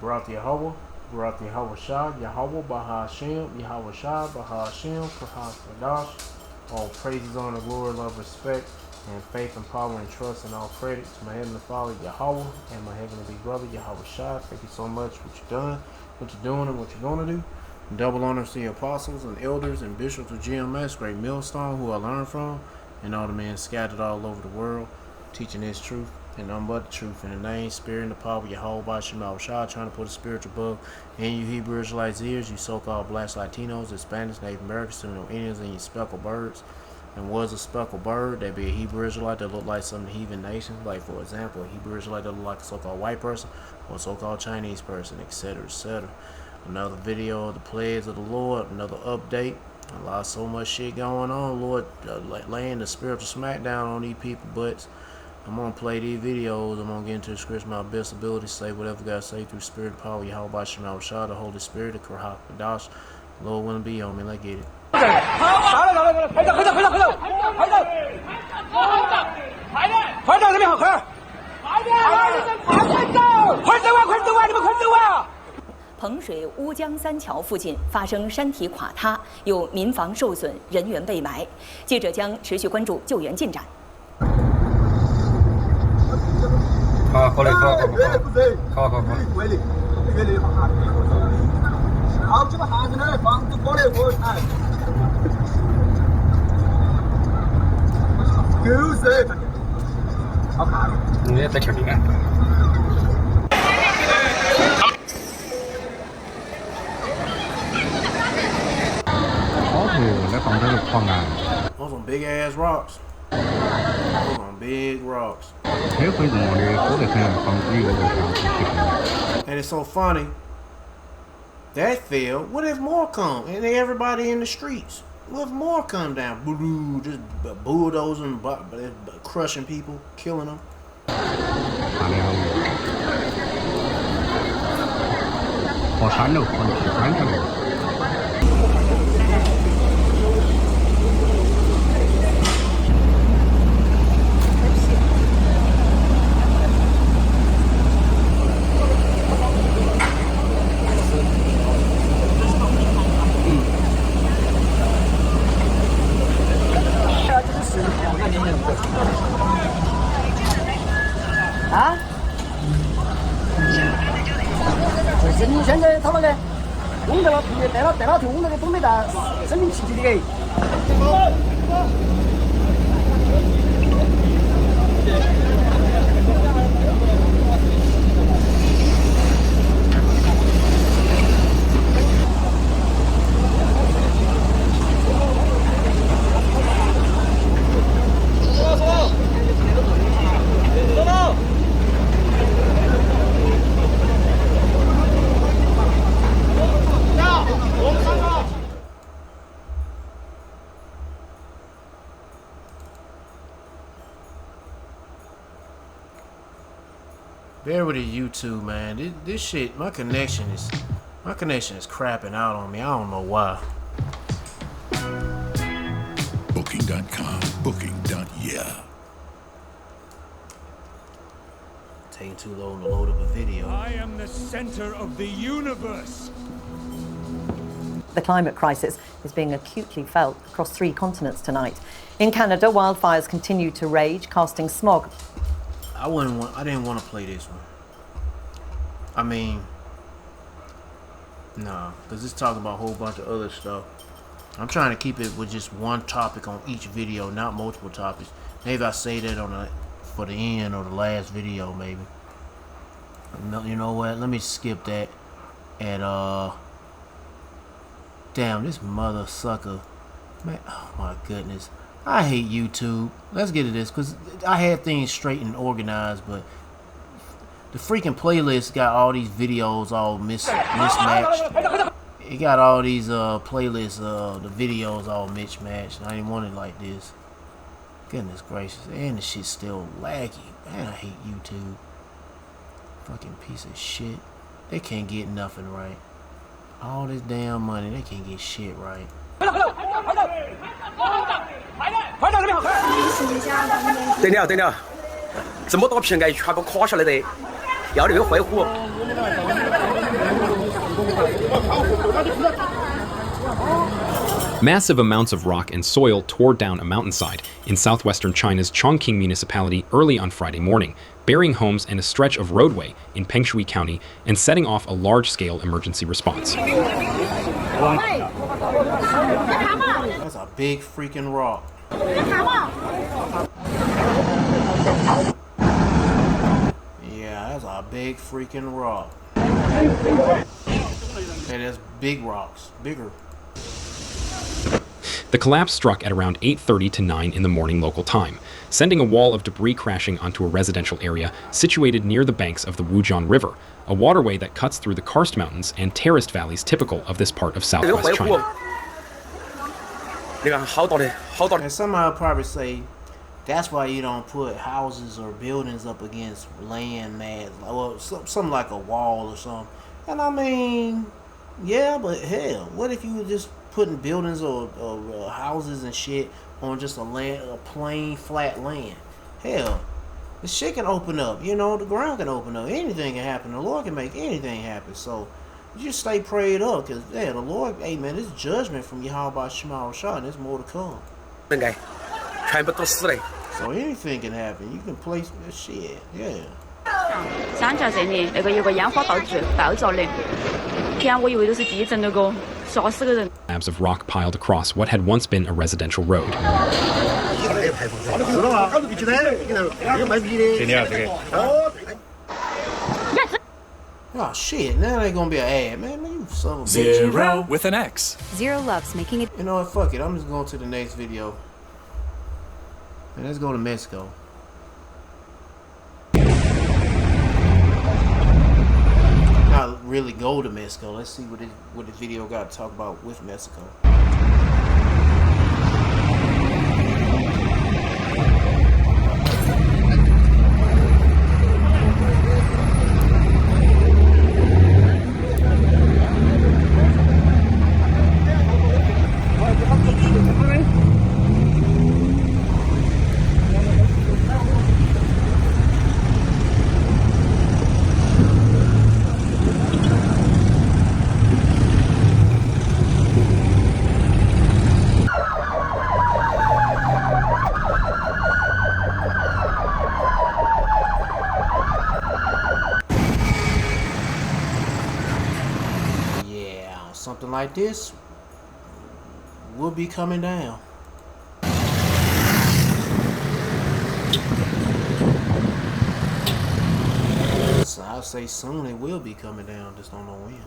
Barak Yahweh, Barak Yahweh Shah, Yahweh Bahashem, Yahweh Shah, Bahashem, Kahas Kadash. All praises, honor, glory, love, respect, and faith and power and trust and all credit to my heavenly Father Yahweh and my heavenly big brother Yahweh Shah. Thank you so much for what you've done, what you're doing, and what you're going to do. Double honors to the apostles and elders and bishops of GMS, great millstone who I learned from, and all the men scattered all over the world, teaching this truth and none but the truth in the name, spirit, and the power of Yahweh Bashim Shah, trying to put a spiritual bug in you Hebrew Israelites' ears, you so-called blacks, Latinos, Hispanics, Native Americans, Seminole Indians, and you speckled birds. And was a speckled bird, that'd be a Hebrew Israelite that looked like some heathen nation, like for example, a Hebrew Israelite that looked like a so-called white person or a so-called Chinese person, etc., etc. Another video of the plagues of the Lord, another update. A lot, so much shit going on, Lord, laying the spiritual smackdown on these people, but I'm going to play these videos. I'm going to get into the scripture, my best ability, say whatever God say through spirit and power, Yahweh Bashim Shah, the Holy Spirit, the Kurhak Kadash. Lord willing be on me, let's get it.快走！彭水乌江三桥附近发生山体垮塌，有民房受损，人员被埋。记者将持续关注救援进展。好，过来，好。好几个孩子呢，房子过来过来。就是，好看。你也在前面。Those some big ass rocks. Those some big rocks. And it's so funny. That fell. What if more come? And everybody in the streets. What if more come down? Just bulldozing, crushing people, killing them.你现在他那个弄得了，带了用那个东北大生命气体的给。Bear with the YouTube, man. This shit, my connection is crapping out on me. I don't know why. Booking.com, booking.yeah. Taking too long to load up a video. I am the center of the universe. The climate crisis is being acutely felt across 3 continents tonight. In Canada, wildfires continue to rage, casting smog. I didn't want to play this one. I mean, nah, because it's talking about a whole bunch of other stuff. I'm trying to keep it with just one topic on each video, not multiple topics. Maybe I say that for the end or the last video, maybe. You know what? Let me skip that. And damn, this mother sucker, man. Oh my goodness. I hate YouTube. Let's get to this, because I had things straight and organized, but the freaking playlist got all these videos all mismatched. It got all these playlists, the videos all mismatched. I didn't want it like this. Goodness gracious. And the shit's still laggy. Man, I hate YouTube. Fucking piece of shit. They can't get nothing right. All this damn money, they can't get shit right. 对了，这么多瓶盖全部垮下来的，要那个坏货。Massive amounts of rock and soil tore down a mountainside in southwestern China's Chongqing municipality early on Friday morning, burying homes and a stretch of roadway in Pengshui County and setting off a large-scale emergency response. That's a big freaking rock. Yeah, that's a big freaking rock. And there's big rocks, bigger. The collapse struck at around 8:30 to 9 in the morning local time, sending a wall of debris crashing onto a residential area situated near the banks of the Wujiang River, a waterway that cuts through the karst mountains and terraced valleys typical of this part of southwest China. And somebody will probably say, that's why you don't put houses or buildings up against land mass, or something like a wall or something. And I mean, yeah, but hell, what if you were just putting buildings or houses and shit on just a plain flat land? Hell, the shit can open up, you know, the ground can open up, anything can happen. The Lord can make anything happen. So you just stay prayed up, because yeah, the Lord, hey man, it's judgment from Yahweh Shema Shah, and there's more to come. So anything can happen. You can place this shit, yeah. Slabs of rock piled across what had once been a residential road. Oh shit, now they gonna be an ad, man. You son of a bitch. Zero with an X. Zero loves making it. You know what, fuck it, I'm just going to the next video. And let's go to Mexico. Not really go to Mexico. Let's see what this video got to talk about with Mexico. Something like this will be coming down. So I'll say soon it will be coming down, just don't know when.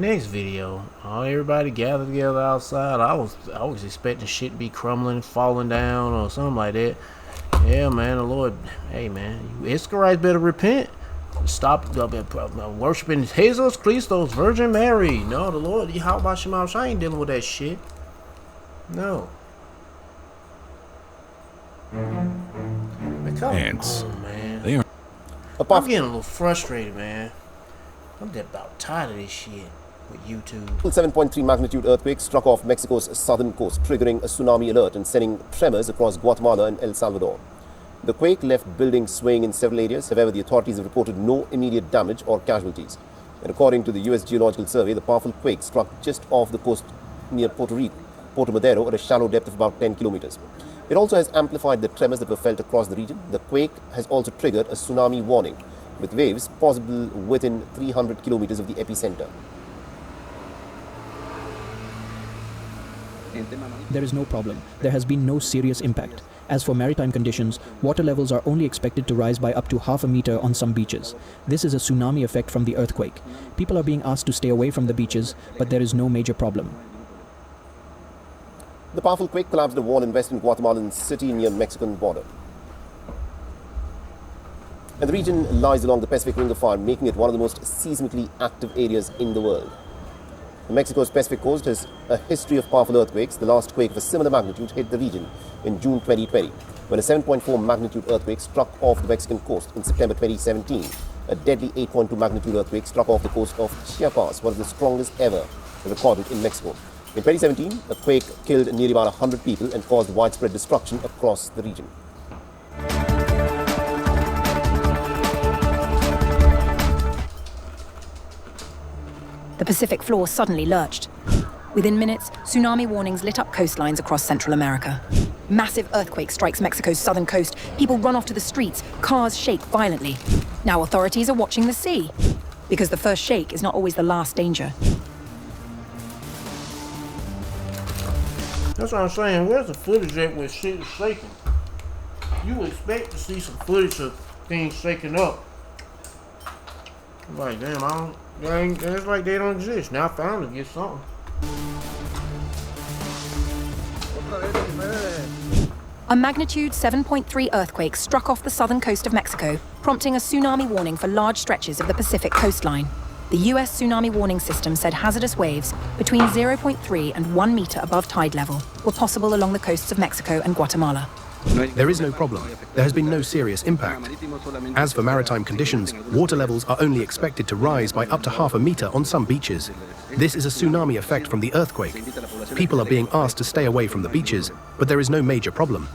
Next video, everybody gather together outside, I was expecting shit to be crumbling, falling down, or something like that. Yeah, man, the Lord, hey, man, you Israelites better repent. Stop worshiping Jesus Christos, Virgin Mary. No, the Lord, Yahweh Shema, I ain't dealing with that shit. No. Man, come Ants. on, man. They are. I'm getting a little frustrated, man. I'm just about tired of this shit with YouTube. 7.3 magnitude earthquake struck off Mexico's southern coast, triggering a tsunami alert and sending tremors across Guatemala and El Salvador. The quake left buildings swaying in several areas. However, the authorities have reported no immediate damage or casualties. And according to the U.S. Geological Survey, the powerful quake struck just off the coast near Puerto Madero, at a shallow depth of about 10 kilometers. It also has amplified the tremors that were felt across the region. The quake has also triggered a tsunami warning, with waves possible within 300 kilometers of the epicenter. There is no problem. There has been no serious impact. As for maritime conditions, water levels are only expected to rise by up to half a meter on some beaches. This is a tsunami effect from the earthquake. People are being asked to stay away from the beaches, but there is no major problem. The powerful quake collapsed a wall in western Guatemalan city near Mexican border. And the region lies along the Pacific Ring of Fire, making it one of the most seismically active areas in the world. Mexico's Pacific coast has a history of powerful earthquakes. The last quake of a similar magnitude hit the region in June 2020, when a 7.4 magnitude earthquake struck off the Mexican coast. In September 2017, a deadly 8.2 magnitude earthquake struck off the coast of Chiapas, one of the strongest ever recorded in Mexico. In 2017, a quake killed nearly about 100 people and caused widespread destruction across the region. The Pacific floor suddenly lurched. Within minutes, tsunami warnings lit up coastlines across Central America. Massive earthquake strikes Mexico's southern coast. People run off to the streets. Cars shake violently. Now authorities are watching the sea, because the first shake is not always the last danger. That's what I'm saying. Where's the footage at when shit is shaking? You expect to see some footage of things shaking up. I'm like, damn, it's like they don't exist. Now I found to get something. A magnitude 7.3 earthquake struck off the southern coast of Mexico, prompting a tsunami warning for large stretches of the Pacific coastline. The US tsunami warning system said hazardous waves between 0.3 and 1 meter above tide level were possible along the coasts of Mexico and Guatemala. There is no problem. There has been no serious impact. As for maritime conditions, water levels are only expected to rise by up to half a meter on some beaches. This is a tsunami effect from the earthquake. People are being asked to stay away from the beaches, but there is no major problem.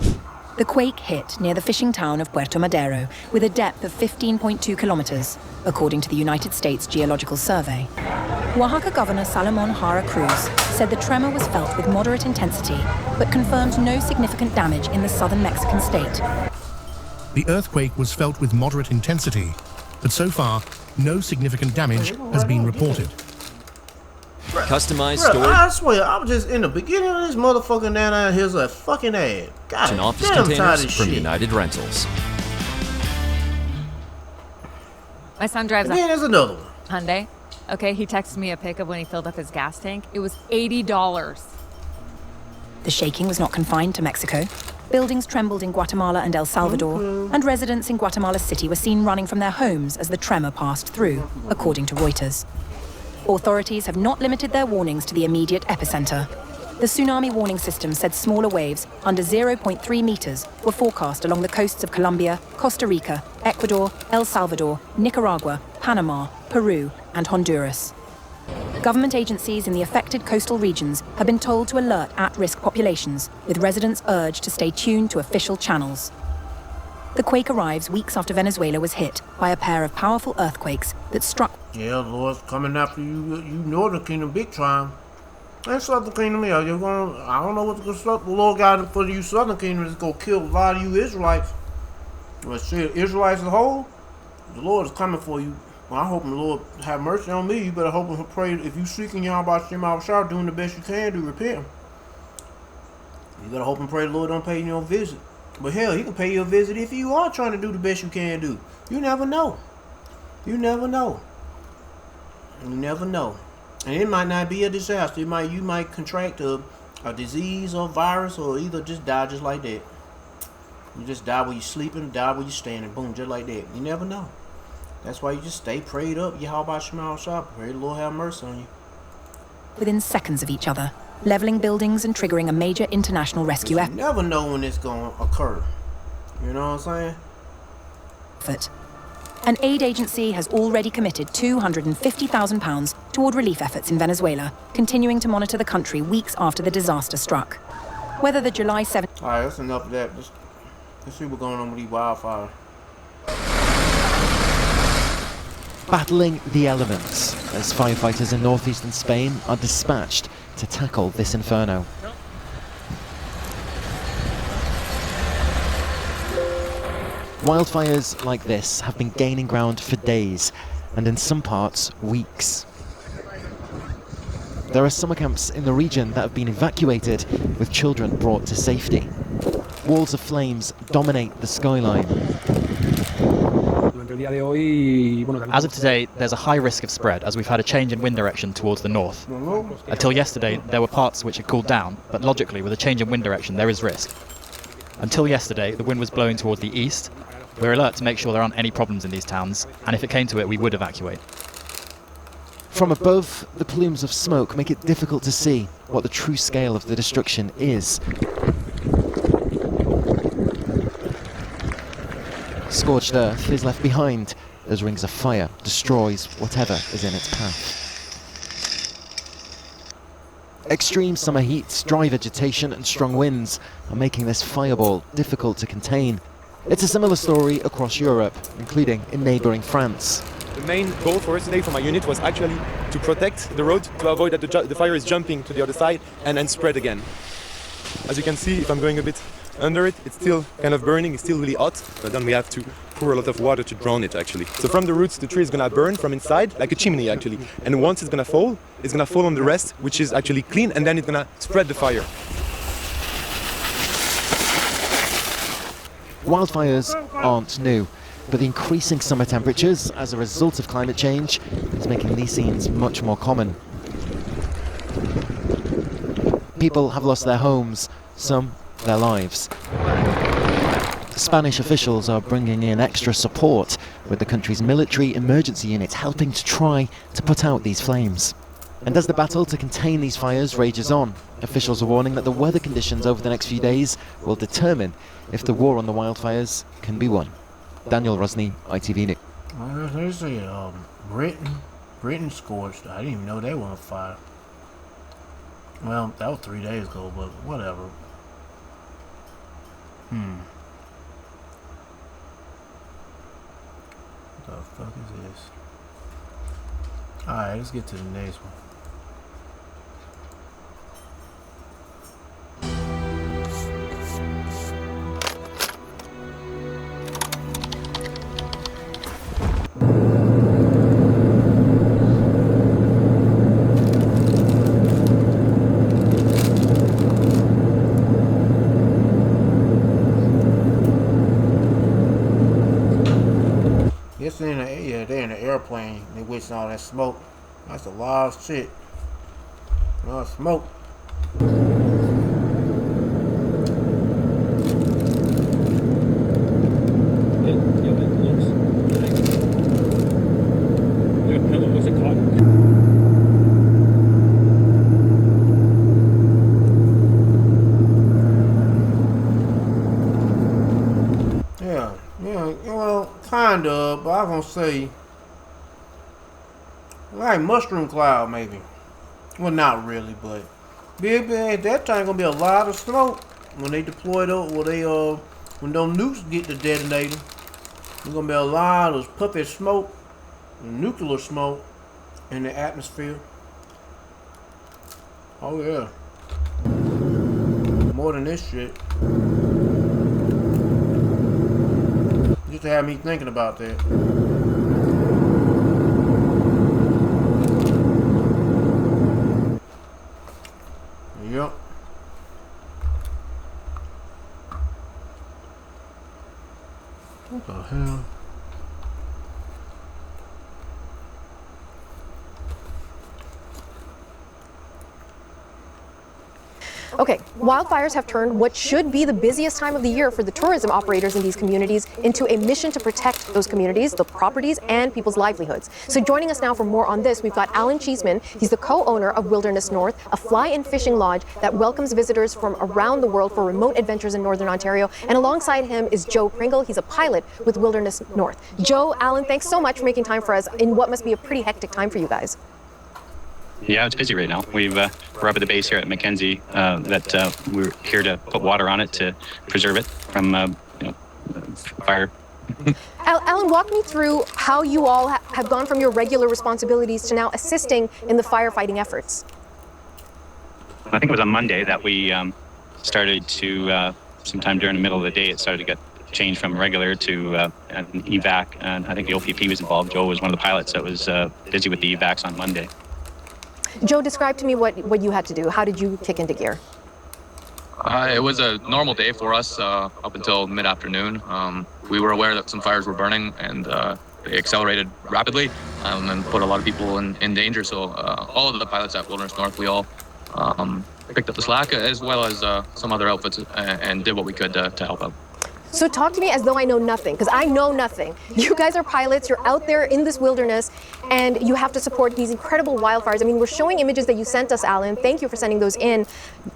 The quake hit near the fishing town of Puerto Madero with a depth of 15.2 kilometers, according to the United States Geological Survey. Oaxaca Governor Salomon Jara Cruz said the tremor was felt with moderate intensity, but confirmed no significant damage in the southern Mexican state. The earthquake was felt with moderate intensity, but so far, no significant damage has been reported. Customized Bruh, storage. I swear, I was just in the beginning of this motherfucking down here's a fucking ad. God And office damn, I'm tired containers of from shit. United Rentals. My son drives And then there's another one. Hyundai. Okay, he texted me a pic of when he filled up his gas tank. It was $80. The shaking was not confined to Mexico. Buildings trembled in Guatemala and El Salvador, and residents in Guatemala City were seen running from their homes as the tremor passed through, according to Reuters. Authorities have not limited their warnings to the immediate epicenter. The tsunami warning system said smaller waves, under 0.3 meters, were forecast along the coasts of Colombia, Costa Rica, Ecuador, El Salvador, Nicaragua, Panama, Peru, and Honduras. Government agencies in the affected coastal regions have been told to alert at-risk populations, with residents urged to stay tuned to official channels. The quake arrives weeks after Venezuela was hit by a pair of powerful earthquakes that struck. Yeah, the Lord's coming after you, you Northern Kingdom big time. And Southern Kingdom, yeah, you're going. I don't know what the Lord got for you Southern Kingdom is going to kill a lot of you Israelites. But shit, Israelites as a whole, the Lord is coming for you. Well, I hope the Lord have mercy on me. You better hope and pray. If you seeking Yahweh by Shema Shah, doing the best you can to repent. You better hope and pray the Lord don't pay you no visit. But hell, he can pay you a visit if you are trying to do the best you can do. You never know. You never know. You never know. And it might not be a disaster. You might contract a disease or virus, or either just die just like that. You just die while you're sleeping, die while you're standing, boom, just like that. You never know. That's why you just stay prayed up. Yahweh Shema Shah. Pray the Lord have mercy on you. Within seconds of each other, leveling buildings and triggering a major international rescue effort. You never know when it's going to occur. You know what I'm saying? An aid agency has already committed £250,000 toward relief efforts in Venezuela, continuing to monitor the country weeks after the disaster struck. Whether the July 7th... All right, that's enough of that. Let's see what's going on with these wildfires. Battling the elements as firefighters in northeastern Spain are dispatched to tackle this inferno. Wildfires like this have been gaining ground for days, and in some parts, weeks. There are summer camps in the region that have been evacuated, with children brought to safety. Walls of flames dominate the skyline. As of today, there's a high risk of spread, as we've had a change in wind direction towards the north. Until yesterday, there were parts which had cooled down, but logically, with a change in wind direction, there is risk. Until yesterday, the wind was blowing toward the east. We're alert to make sure there aren't any problems in these towns, and if it came to it, we would evacuate. From above, the plumes of smoke make it difficult to see what the true scale of the destruction is. Scorched earth is left behind as rings of fire destroys whatever is in its path. Extreme summer heat, dry vegetation and strong winds are making this fireball difficult to contain. It's a similar story across Europe, including in neighbouring France. The main goal for us today for my unit was actually to protect the road, to avoid that the fire is jumping to the other side and then spread again. As you can see, if I'm going a bit under it, it's still kind of burning, it's still really hot, but then we have to pour a lot of water to drown it actually. So from the roots, the tree is gonna burn from inside, like a chimney actually. And once it's gonna fall on the rest, which is actually clean, and then it's gonna spread the fire. Wildfires aren't new, but the increasing summer temperatures as a result of climate change is making these scenes much more common. People have lost their homes, some their lives. Spanish officials are bringing in extra support, with the country's military emergency units helping to try to put out these flames. And as the battle to contain these fires rages on, officials are warning that the weather conditions over the next few days will determine if the war on the wildfires can be won. Daniel Rosny, ITV News. They say Britain scorched. I didn't even know they were on fire. Well, that was 3 days ago, but whatever. What the fuck is this? Alright, let's get to the next one. They're in the airplane. They wishing all that smoke. That's a lot of shit. A lot of smoke. Kind of, but I'm gonna say like mushroom cloud maybe. Well, not really, but at that time gonna be a lot of smoke when they deploy those. When those nukes get to detonating, there's gonna be a lot of puppet smoke, nuclear smoke in the atmosphere. Oh yeah, more than this shit. Just to have me thinking about that. Yep. What the hell? Okay, wildfires have turned what should be the busiest time of the year for the tourism operators in these communities into a mission to protect those communities, the properties, and people's livelihoods. So joining us now for more on this, we've got Alan Cheeseman. He's the co-owner of Wilderness North, a fly and fishing lodge that welcomes visitors from around the world for remote adventures in Northern Ontario. And alongside him is Joe Pringle. He's a pilot with Wilderness North. Joe, Alan, thanks so much for making time for us in what must be a pretty hectic time for you guys. Yeah, it's busy right now. We're up at the base here at Mackenzie. We're here to put water on it to preserve it from fire. Alan, walk me through how you all have gone from your regular responsibilities to now assisting in the firefighting efforts. I think it was on Monday that we started to, sometime during the middle of the day, it started to get changed from regular to an evac. And I think the OPP was involved. Joe was one of the pilots that was busy with the evacs on Monday. Joe, describe to me what you had to do. How did you kick into gear? It was a normal day for us up until mid-afternoon. We were aware that some fires were burning, and they accelerated rapidly and put a lot of people in danger. So all of the pilots at Wilderness North, we all picked up the slack, as well as some other outfits, and did what we could to help out. So talk to me as though I know nothing, because I know nothing. You guys are pilots, you're out there in this wilderness, and you have to support these incredible wildfires. I mean, we're showing images that you sent us, Alan. Thank you for sending those in.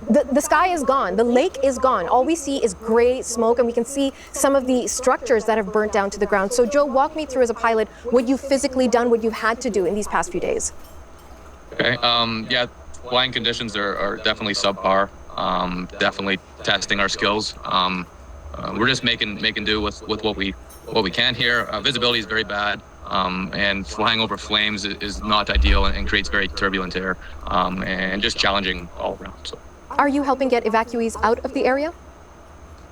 The sky is gone, the lake is gone. All we see is gray smoke, and we can see some of the structures that have burnt down to the ground. So Joe, walk me through as a pilot what you've physically done, what you've had to do in these past few days. Okay, yeah, flying conditions are definitely subpar. Definitely testing our skills. We're just making do with what we can here. Visibility is very bad, and flying over flames is not ideal and creates very turbulent air, and just challenging all around. So. Are you helping get evacuees out of the area?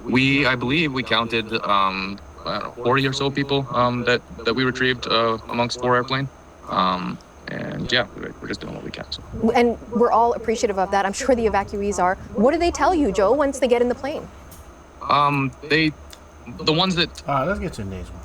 I believe we counted 40 or so people that we retrieved amongst 4 airplanes. And yeah, we're just doing what we can. So. And we're all appreciative of that. I'm sure the evacuees are. What do they tell you, Joe, once they get in the plane? The ones that... All right, let's get to the next one.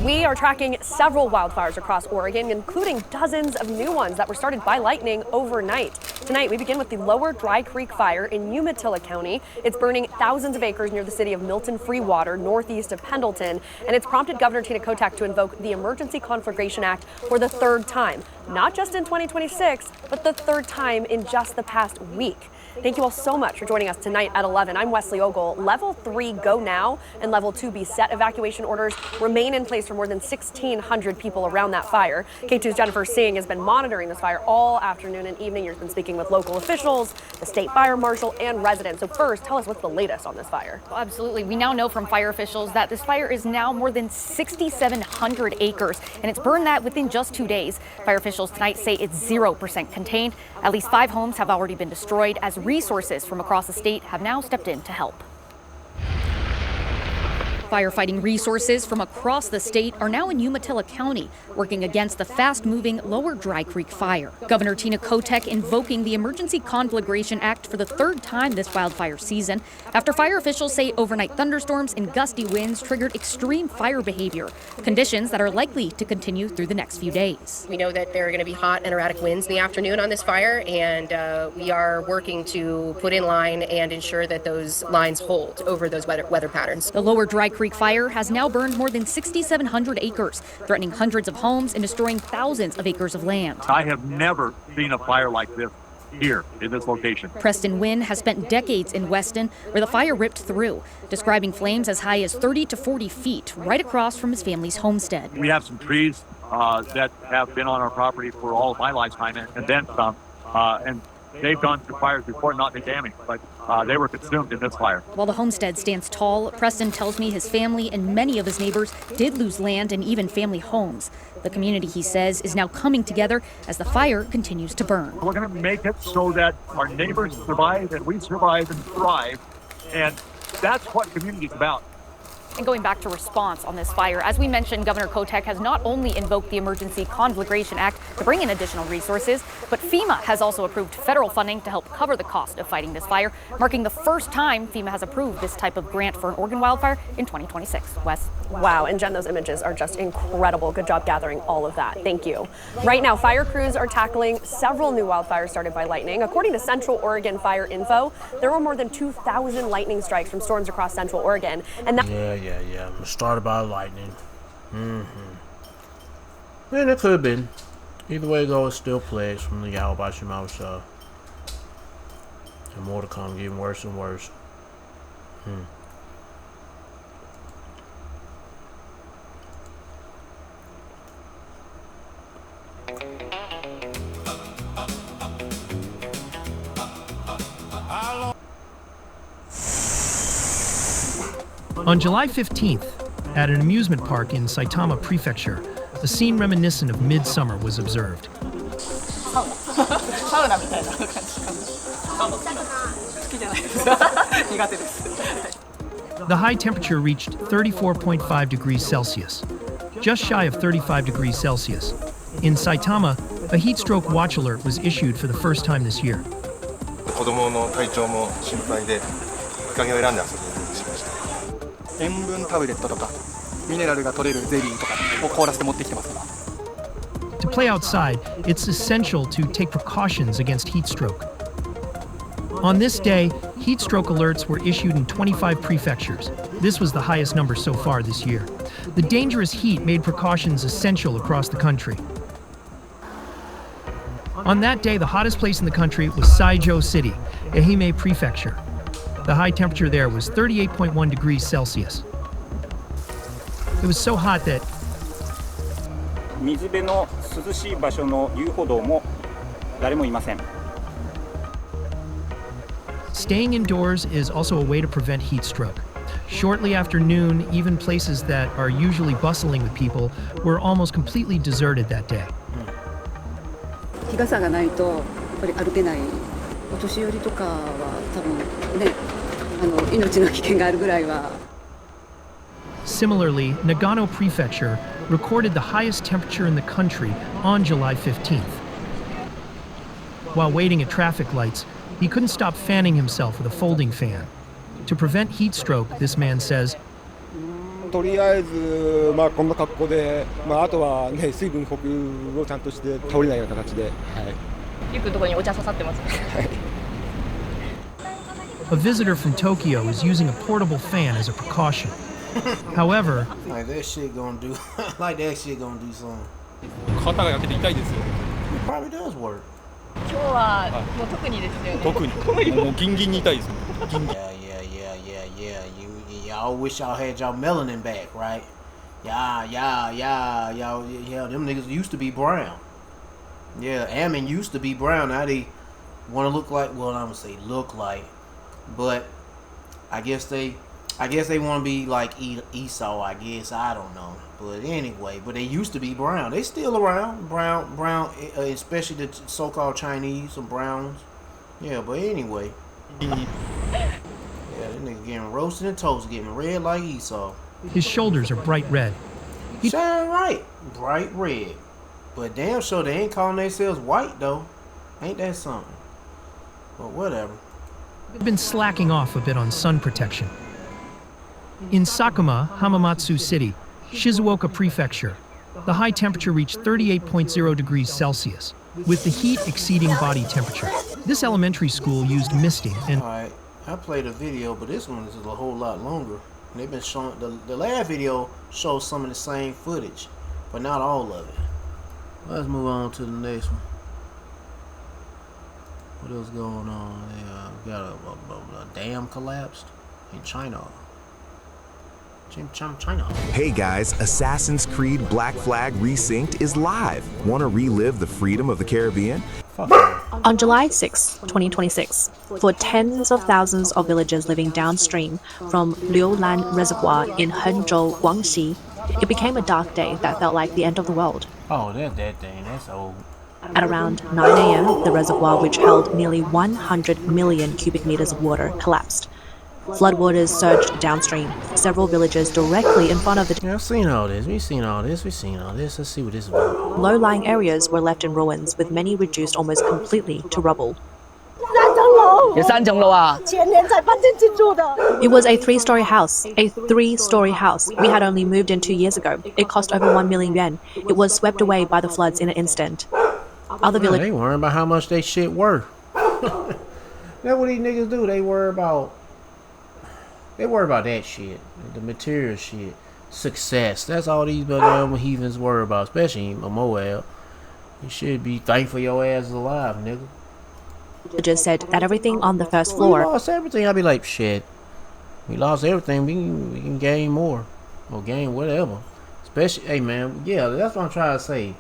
We are tracking several wildfires across Oregon, including dozens of new ones that were started by lightning overnight. Tonight, we begin with the Lower Dry Creek Fire in Umatilla County. It's burning thousands of acres near the city of Milton Freewater, northeast of Pendleton, and it's prompted Governor Tina Kotek to invoke the Emergency Conflagration Act for the 3rd time, not just in 2026, but the 3rd time in just the past week. Thank you all so much for joining us tonight at 11. I'm Wesley Ogle. Level 3 go now and Level 2 set evacuation orders remain in place for more than 1,600 people around that fire. K2's Jennifer Singh has been monitoring this fire all afternoon and evening. You've been speaking with local officials, the state fire marshal, and residents. So first, tell us what's the latest on this fire. Well, absolutely. We now know from fire officials that this fire is now more than 6,700 acres, and it's burned that within just 2 days. Fire officials tonight say it's 0% contained. At least 5 homes have already been destroyed, as resources from across the state have now stepped in to help. Firefighting resources from across the state are now in Umatilla County, working against the fast-moving Lower Dry Creek fire. Governor Tina Kotek invoking the Emergency Conflagration Act for the 3rd time this wildfire season, after fire officials say overnight thunderstorms and gusty winds triggered extreme fire behavior, conditions that are likely to continue through the next few days. We know that there are going to be hot and erratic winds in the afternoon on this fire, and we are working to put in line and ensure that those lines hold over those weather patterns. The Lower Dry Creek fire has now burned more than 6,700 acres, threatening hundreds of homes and destroying thousands of acres of land. I have never seen a fire like this here in this location. Preston Wynn has spent decades in Weston, where the fire ripped through, describing flames as high as 30 to 40 feet right across from his family's homestead. We have some trees that have been on our property for all of my lifetime and then some. And they've gone through fires before, not been damaged, but they were consumed in this fire. While the homestead stands tall, Preston tells me his family and many of his neighbors did lose land and even family homes. The community, he says, is now coming together as the fire continues to burn. We're going to make it so that our neighbors survive and we survive and thrive, and that's what community is about. and going back to response on this fire, as we mentioned, Governor Kotek has not only invoked the Emergency Conflagration Act to bring in additional resources, but FEMA has also approved federal funding to help cover the cost of fighting this fire, marking the first time FEMA has approved this type of grant for an Oregon wildfire in 2026. Wes? Wow, and Jen, those images are just incredible. Good job gathering all of that. Thank you. Right now, fire crews are tackling several new wildfires started by lightning. According to Central Oregon Fire Info, there were more than 2,000 lightning strikes from storms across Central Oregon. And that Yeah. Started by lightning. And it could have been. Either way it goes, it's still plagues from the Yahweh Shema Shah. And more to come, getting worse and worse. On July 15th, at an amusement park in Saitama Prefecture, a scene reminiscent of midsummer was observed. The high temperature reached 34.5 degrees Celsius, just shy of 35 degrees Celsius. In Saitama, a heat stroke watch alert was issued for the first time this year. 子供の体調も心配で日陰を選んで遊ぶようにしました。塩分タブレットとかミネラルが取れるゼリーとかを凍らせて持ってきてます。 To play outside, it's essential to take precautions against heat stroke. On this day, heat stroke alerts were issued in 25 prefectures. This was the highest number so far this year. The dangerous heat made precautions essential across the country. On that day, the hottest place in the country was Saijo City, Ehime Prefecture. The high temperature there was 38.1 degrees Celsius. It was so hot that 水辺の涼しい場所の遊歩道も誰もいません。 Staying indoors is also a way to prevent heat stroke. Shortly after noon, even places that are usually bustling with people were almost completely deserted that day. 日傘がないとやっぱり歩けない。お年寄りとかは多分ね、命の危険があるぐらいは。 Similarly, Nagano Prefecture recorded the highest temperature in the country on July 15th. While waiting at traffic lights, he couldn't stop fanning himself with a folding fan. To prevent heat stroke, this man says, とりあえずこんな格好で、あとはね水分補給をちゃんとして倒れないような形で。はい。よくどこにお茶刺さってますね。はい。 A visitor from Tokyo is using a portable fan as a precaution. However, like that shit gonna do something. 肩が焼けて痛いですよ。 It probably does work. 今日はもう特にですよね。特にもうギンギンに痛いです。Y'all wish y'all had y'all melanin back, right? Y'all, them niggas used to be brown. Yeah, Ammon used to be brown. Now they want to look like, well, I'm gonna say look like, but I guess they want to be like Esau. I guess, I don't know. But anyway, but they used to be brown. They still around, brown, especially the so-called Chinese, some browns. Yeah, but anyway. Yeah, that nigga getting roasted and toast, getting red like Esau. His shoulders are bright red. Shine right, bright red. But damn sure they ain't calling themselves white though. Ain't that something? But whatever. They've been slacking off a bit on sun protection. In Sakuma, Hamamatsu City, Shizuoka Prefecture, the high temperature reached 38.0 degrees Celsius, with the heat exceeding body temperature. This elementary school used misting and... Alright, I played a video, but this one is a whole lot longer. They've been showing, the last video shows some of the same footage, but not all of it. Let's move on to the next one. What else going on? They got a dam collapsed in China. China. Hey guys, Assassin's Creed Black Flag Resynced is live. Want to relive the freedom of the Caribbean? On July 6, 2026, for tens of thousands of villagers living downstream from Liulan Reservoir in Henzhou, Guangxi, it became a dark day that felt like the end of the world. Oh, that thing, that's old. At around 9 a.m., the reservoir, which held nearly 100 million cubic meters of water, collapsed. Floodwaters surged downstream. Several villages directly in front of the Yeah, I've seen all this. We've seen all this. We've seen all this. Let's see what this is about. low-lying areas were left in ruins, with many reduced almost completely to rubble. It was a three-story house. A three-story house. We had only moved in 2 years ago. It cost over 1 million yuan. It was swept away by the floods in an instant. Other Yeah, villages. they worrying about how much they shit worth. That's what these niggas do. They worry about that shit. The material shit. Success. That's all these goddamn heathens worry about, especially in Moab. You should be thankful your ass is alive, nigga. Villagers said that everything on the first We floor lost everything. I'd be like, shit. We lost everything. We can gain more. Or gain whatever. Especially, hey man, yeah, that's what I'm trying to say.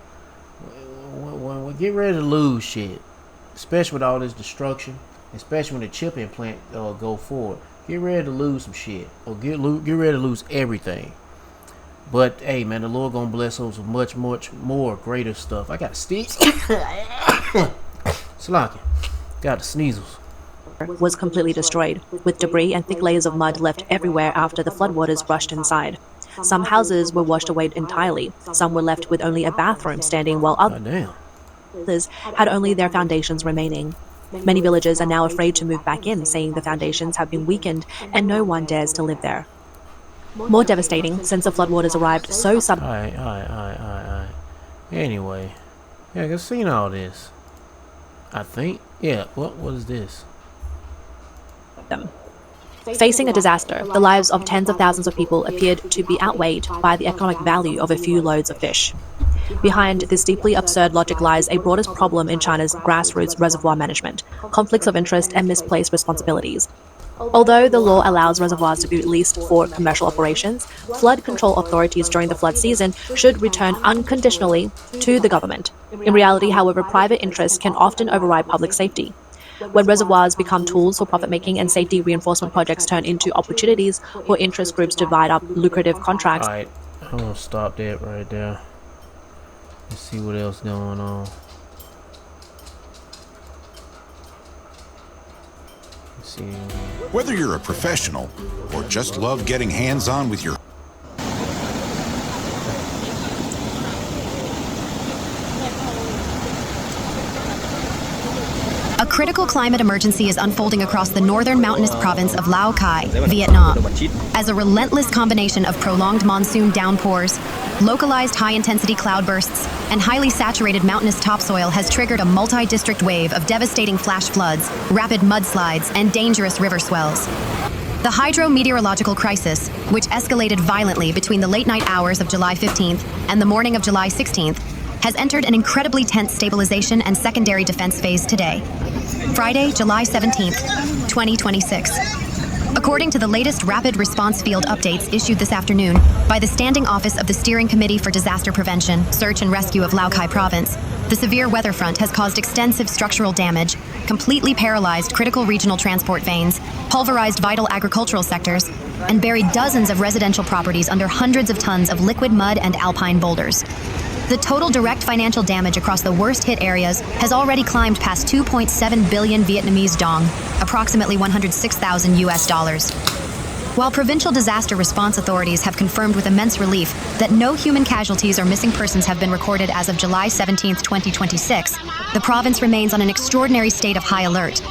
When we get ready to lose shit, especially with all this destruction, especially when the chipping plant go forward, get ready to lose some shit, or get ready to lose everything. But hey man, the Lord gonna bless us with much more greater stuff. I got a sneeze. Slocking. Got the sneezels. was completely destroyed, with debris and thick layers of mud left everywhere after the floodwaters rushed inside. Some houses were washed away entirely. Some were left with only a bathroom standing, while others had only their foundations remaining. Many villagers are now afraid to move back in, saying the foundations have been weakened and no one dares to live there. More devastating, since the floodwaters arrived so suddenly. Anyway, yeah, I've seen all this. I think. Yeah, what is this? Facing a disaster, the lives of tens of thousands of people appeared to be outweighed by the economic value of a few loads of fish. Behind this deeply absurd logic lies a broader problem in China's grassroots reservoir management, conflicts of interest and misplaced responsibilities. Although the law allows reservoirs to be leased for commercial operations, flood control authorities during the flood season should return unconditionally to the government. In reality, however, private interests can often override public safety. When reservoirs become tools for profit-making and safety reinforcement projects turn into opportunities for interest groups to divide up lucrative contracts. Alright, I'm gonna stop that right there. Let's see what else going on. Let's see. Whether you're a professional or just love getting hands-on with your A critical climate emergency is unfolding across the northern mountainous province of Lao Cai, Vietnam, as a relentless combination of prolonged monsoon downpours, localized high-intensity cloudbursts, and highly saturated mountainous topsoil has triggered a multi-district wave of devastating flash floods, rapid mudslides, and dangerous river swells. The hydrometeorological crisis, which escalated violently between the late-night hours of July 15th and the morning of July 16th, has entered an incredibly tense stabilization and secondary defense phase today. Friday, July 17th, 2026. According to the latest rapid response field updates issued this afternoon by the Standing Office of the Steering Committee for Disaster Prevention, Search and Rescue of Lao Cai Province, the severe weather front has caused extensive structural damage, completely paralyzed critical regional transport veins, pulverized vital agricultural sectors, and buried dozens of residential properties under hundreds of tons of liquid mud and alpine boulders. The total direct financial damage across the worst-hit areas has already climbed past 2.7 billion Vietnamese dong, approximately $106,000 US. While provincial disaster response authorities have confirmed with immense relief that no human casualties or missing persons have been recorded as of July 17, 2026, the province remains on an extraordinary state of high alert.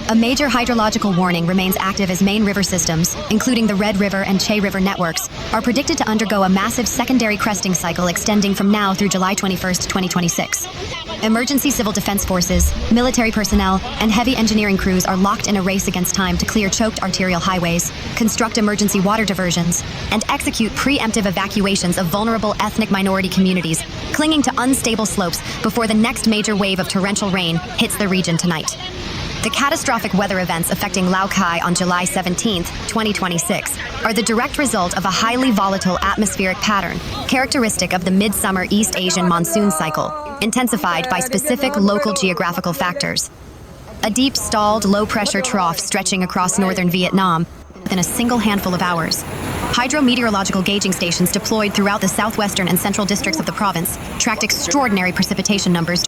A major hydrological warning remains active as main river systems, including the Red River and Che River networks, are predicted to undergo a massive secondary cresting cycle extending from now through July 21, 2026. Emergency civil defense forces, military personnel, and heavy engineering crews are locked in a race against time to clear choked arterial highways, construct emergency water diversions, and execute preemptive evacuations of vulnerable ethnic minority communities clinging to unstable slopes before the next major wave of torrential rain hits the region tonight. The catastrophic weather events affecting Lao Cai on July 17, 2026, are the direct result of a highly volatile atmospheric pattern characteristic of the midsummer East Asian monsoon cycle, intensified by specific local geographical factors. A deep, stalled, low-pressure trough stretching across northern Vietnam within a single handful of hours. Hydrometeorological gauging stations deployed throughout the southwestern and central districts of the province tracked extraordinary precipitation numbers,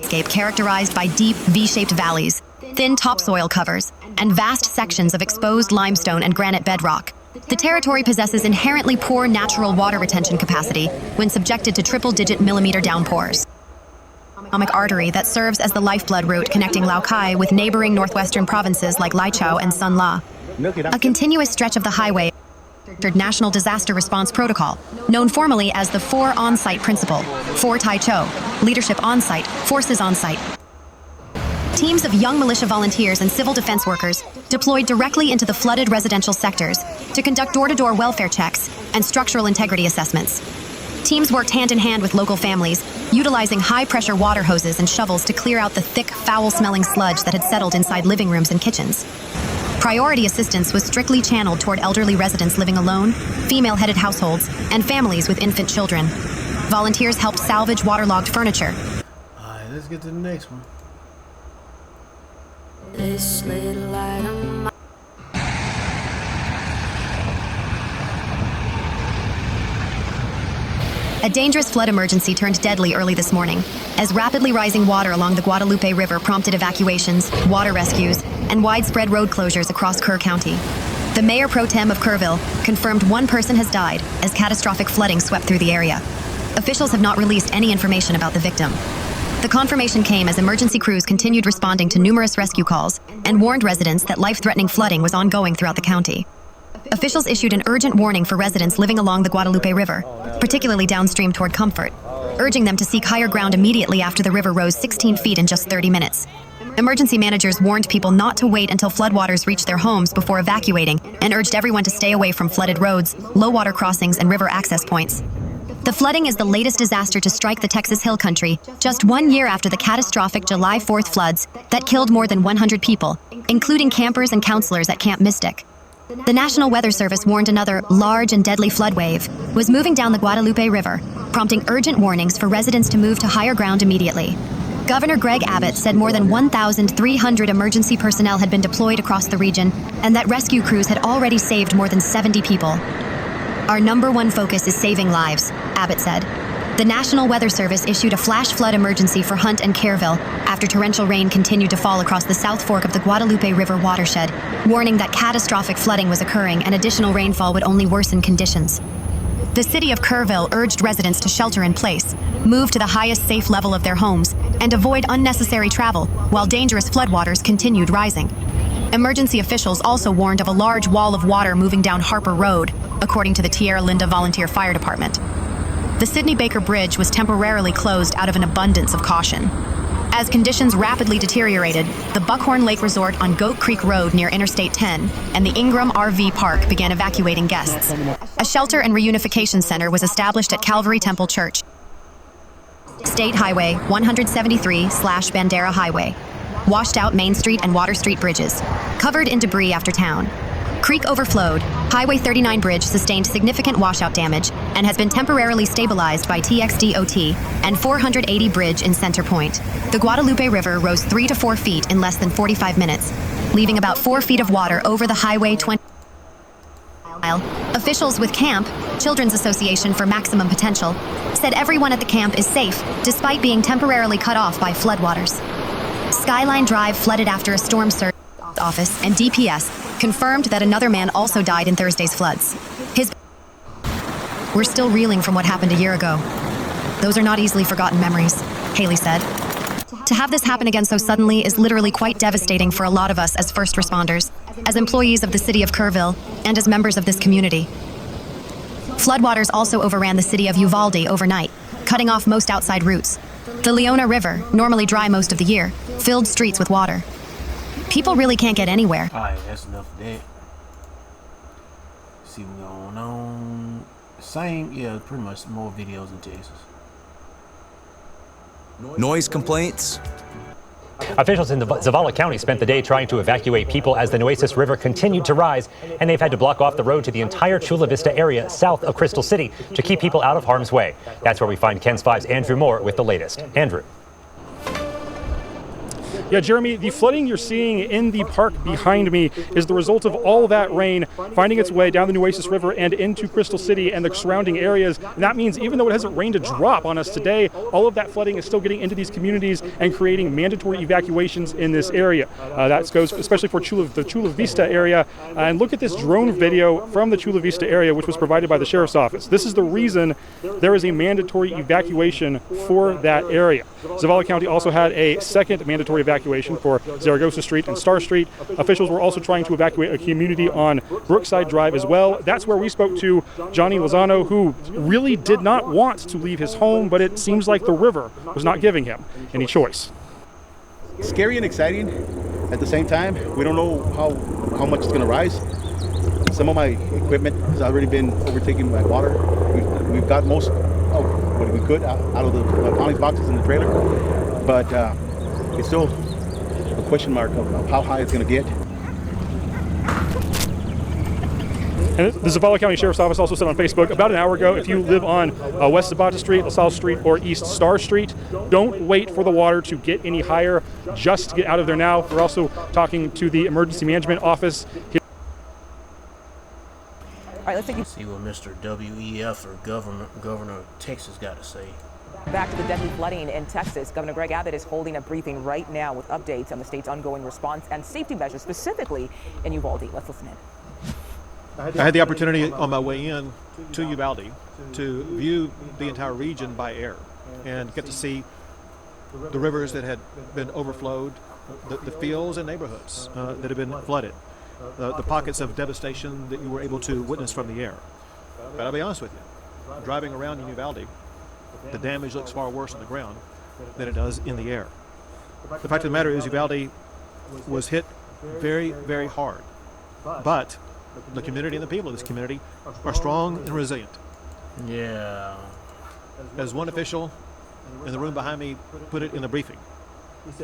characterized by deep, V-shaped valleys, thin topsoil covers, and vast sections of exposed limestone and granite bedrock. The territory possesses inherently poor natural water retention capacity when subjected to triple-digit millimeter downpours. Economic artery that serves as the lifeblood route connecting Lao Cai with neighboring northwestern provinces like Lai Chau and Sun La. A continuous stretch of the highway National Disaster Response Protocol, known formally as the 4 On-Site Principle, 4 Tai Cho, Leadership On-Site, Forces On-Site. Teams of young militia volunteers and civil defense workers deployed directly into the flooded residential sectors to conduct door-to-door welfare checks and structural integrity assessments. Teams worked hand-in-hand with local families, utilizing high-pressure water hoses and shovels to clear out the thick, foul-smelling sludge that had settled inside living rooms and kitchens. Priority assistance was strictly channeled toward elderly residents living alone, female-headed households, and families with infant children. Volunteers helped salvage waterlogged furniture. Alright, let's get to the next one. This little light on my A dangerous flood emergency turned deadly early this morning, as rapidly rising water along the Guadalupe River prompted evacuations, water rescues, and widespread road closures across Kerr County. The mayor pro tem of Kerrville confirmed 1 person has died as catastrophic flooding swept through the area. Officials have not released any information about the victim. The confirmation came as emergency crews continued responding to numerous rescue calls and warned residents that life-threatening flooding was ongoing throughout the county. Officials issued an urgent warning for residents living along the Guadalupe River, particularly downstream toward Comfort, urging them to seek higher ground immediately after the river rose 16 feet in just 30 minutes. Emergency managers warned people not to wait until floodwaters reached their homes before evacuating and urged everyone to stay away from flooded roads, low water crossings, and river access points. The flooding is the latest disaster to strike the Texas Hill Country, just 1 year after the catastrophic July 4th floods that killed more than 100 people, including campers and counselors at Camp Mystic. The National Weather Service warned another large and deadly flood wave was moving down the Guadalupe River, prompting urgent warnings for residents to move to higher ground immediately. Governor Greg Abbott said more than 1,300 emergency personnel had been deployed across the region and that rescue crews had already saved more than 70 people. Our #1 focus is saving lives, Abbott said. The National Weather Service issued a flash flood emergency for Hunt and Kerrville after torrential rain continued to fall across the South Fork of the Guadalupe River watershed, warning that catastrophic flooding was occurring and additional rainfall would only worsen conditions. The city of Kerrville urged residents to shelter in place, move to the highest safe level of their homes, and avoid unnecessary travel while dangerous floodwaters continued rising. Emergency officials also warned of a large wall of water moving down Harper Road, according to the Tierra Linda Volunteer Fire Department. The Sidney Baker Bridge was temporarily closed out of an abundance of caution. As conditions rapidly deteriorated, the Buckhorn Lake Resort on Goat Creek Road near Interstate 10 and the Ingram RV Park began evacuating guests. A shelter and reunification center was established at Calvary Temple Church. State Highway 173/Bandera Highway. Washed out Main Street and Water Street bridges. Covered in debris after town. Creek overflowed. Highway 39 bridge sustained significant washout damage and has been temporarily stabilized by TXDOT and 480 bridge in Center Point. The Guadalupe River rose 3 to 4 feet in less than 45 minutes, leaving about 4 feet of water over the Highway 20. Officials with CAMP, Children's Association for Maximum Potential, said everyone at the camp is safe despite being temporarily cut off by floodwaters. Skyline Drive flooded after a storm surge. Office and DPS confirmed that another man also died in Thursday's floods. We're still reeling from what happened a year ago. Those are not easily forgotten memories, Haley said. To have this happen again so suddenly is literally quite devastating for a lot of us as first responders, as employees of the city of Kerrville, and as members of this community. Floodwaters also overran the city of Uvalde overnight, cutting off most outside routes. The Leona River, normally dry most of the year, filled streets with water. People really can't get anywhere. Alright, that's enough of that. See what's going on. Same, yeah, pretty much more videos in Texas. Noise complaints? Officials in Zavala County spent the day trying to evacuate people as the Nueces River continued to rise, and they've had to block off the road to the entire Chula Vista area south of Crystal City to keep people out of harm's way. That's where we find KENS 5's Andrew Moore with the latest. Andrew. Yeah, Jeremy, the flooding you're seeing in the park behind me is the result of all that rain finding its way down the Nueces River and into Crystal City and the surrounding areas. And that means even though it hasn't rained a drop on us today, all of that flooding is still getting into these communities and creating mandatory evacuations in this area. That goes especially for the Chula Vista area. And look at this drone video from the Chula Vista area, which was provided by the Sheriff's Office. This is the reason there is a mandatory evacuation for that area. Zavala County also had a second mandatory evacuation for Zaragoza Street and Star Street. Officials were also trying to evacuate a community on Brookside Drive as well. That's where we spoke to Johnny Lozano, who really did not want to leave his home, but it seems like the river was not giving him any choice. Scary and exciting at the same time. We don't know how much it's going to rise. Some of my equipment has already been overtaken by water. We've got most of what we could out of the electronics boxes in the trailer, but it's still a question mark of how high it's going to get. And the Zavala County Sheriff's Office also said on Facebook about an hour ago, if you live on West Zapata Street, LaSalle Street, or East Star Street, don't wait for the water to get any higher, just get out of there now. We're also talking to the Emergency Management Office. All right, let's see what Mr. WEF or Governor of Texas got to say. Back to the deadly flooding in Texas. Governor Greg Abbott is holding a briefing right now with updates on the state's ongoing response and safety measures, specifically in Uvalde. Let's listen in. I had the opportunity on my way in to Uvalde to view the entire region by air and get to see the rivers that had been overflowed, the fields and neighborhoods that had been flooded, the pockets of devastation that you were able to witness from the air. But I'll be honest with you, driving around in Uvalde, the damage looks far worse on the ground than it does in the air. The fact of the matter is Uvalde was hit very, very hard, but the community and the people of this community are strong and resilient. Yeah. As one official in the room behind me put it in the briefing,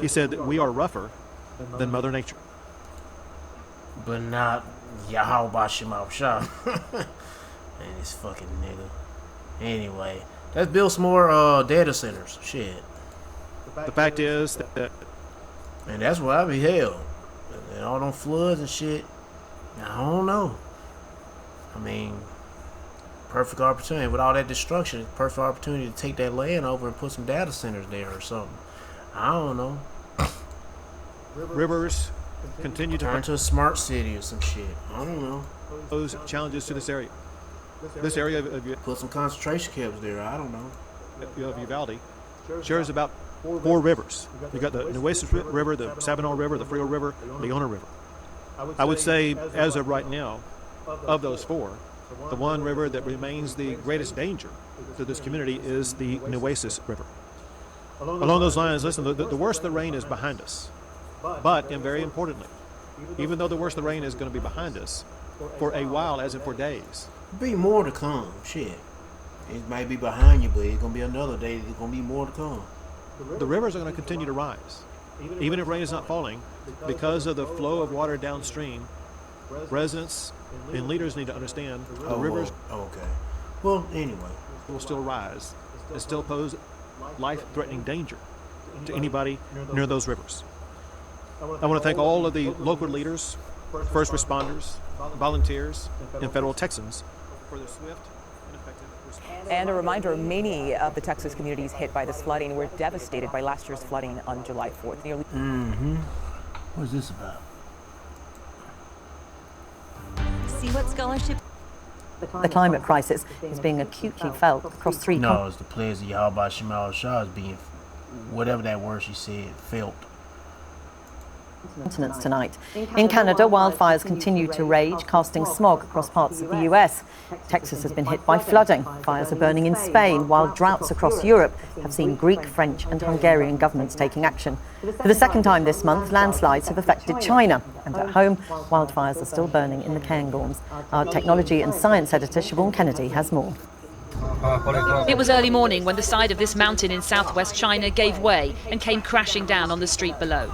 he said that we are rougher than Mother Nature. But not Yahweh Shema Shah. Man, this fucking nigga. Anyway, let's build some more data centers. Shit. The fact is that and that's why I be hell. And all them floods and shit. I don't know. I mean, perfect opportunity. With all that destruction, perfect opportunity to take that land over and put some data centers there or something. I don't know. Rivers continue to turn to a smart city or some shit. I don't know. Those challenges to this area. This area of put some concentration camps there. I don't know. Of Uvalde shares about 4 rivers. You got the Nueces River, the Sabinal River, the Frio River, Leona River. I would say, as of right now, of those 4, the one river that remains the greatest danger to this community is the Nueces River. Along those lines, listen, the worst of the rain is behind us. But, and very importantly, even though the worst of the rain is going to be behind us, for a while, as in for days. Be more to come, shit. It might be behind you, but it's going to be another day. There's going to be more to come. The rivers are going to continue to rise, even if rain is not falling, because of the flow of water downstream. Residents and leaders need to understand the rivers. Okay. Well, anyway, will still rise and still pose life-threatening danger to anybody near those rivers. I want to thank all of the local leaders, first responders, volunteers, and federal Texans for their swift and effective response. And a reminder, many of the Texas communities hit by this flooding were devastated by last year's flooding on July 4th. What is this about? See what scholarship? The climate crisis is being acutely felt across 3 No, it's the players of Yahweh Shema Shah is being, whatever that word she said, felt. continents tonight. In Canada, wildfires continue to rage, casting smog across parts of the US. Texas has been hit by flooding. Fires are burning in Spain, while droughts across Europe have seen Greek, French and Hungarian governments taking action. For the second time this month, landslides have affected China. And at home, wildfires are still burning in the Cairngorms. Our technology and science editor, Siobhan Kennedy, has more. It was early morning when the side of this mountain in southwest China gave way and came crashing down on the street below.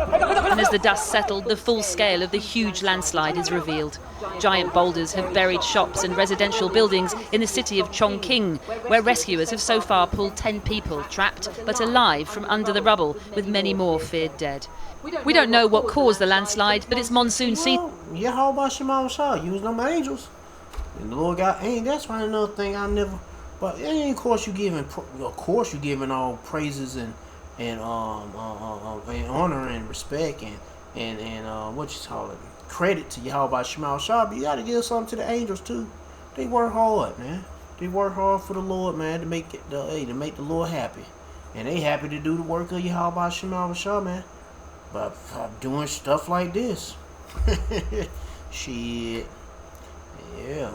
And as the dust settled, the full scale of the huge landslide is revealed. Giant boulders have buried shops and residential buildings in the city of Chongqing, where rescuers have so far pulled 10 people trapped but alive from under the rubble, with many more feared dead. We don't know what caused the landslide, but it's monsoon season. Yahweh Shema Shah used them angels. And the Lord got ain't. That's right. Another thing I never. But of course you giving all praises and honor and respect and what you call it, credit to Yahweh Shema Shah. But you got to give something to the angels too. They work hard, man. They work hard for the Lord, man, to make the Lord happy, and they happy to do the work of Yahweh Shema Shah, man. But doing stuff like this, shit, yeah.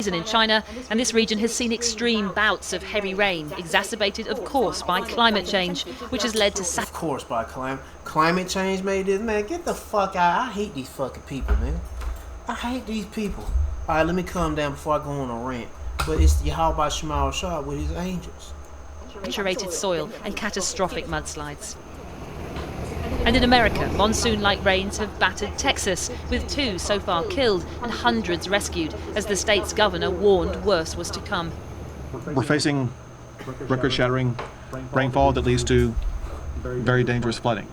In China, and this region has seen extreme bouts of heavy rain, exacerbated, of course, by climate change, which has led to... Of course, by climate change made this. Man, get the fuck out. I hate these fucking people, man. I hate these people. All right, let me calm down before I go on a rant. But it's Yahweh Shema Shah with his angels. Saturated soil and catastrophic mudslides. And in America, monsoon-like rains have battered Texas, with 2 so far killed and hundreds rescued, as the state's governor warned worse was to come. We're facing record-shattering rainfall that leads to very dangerous flooding.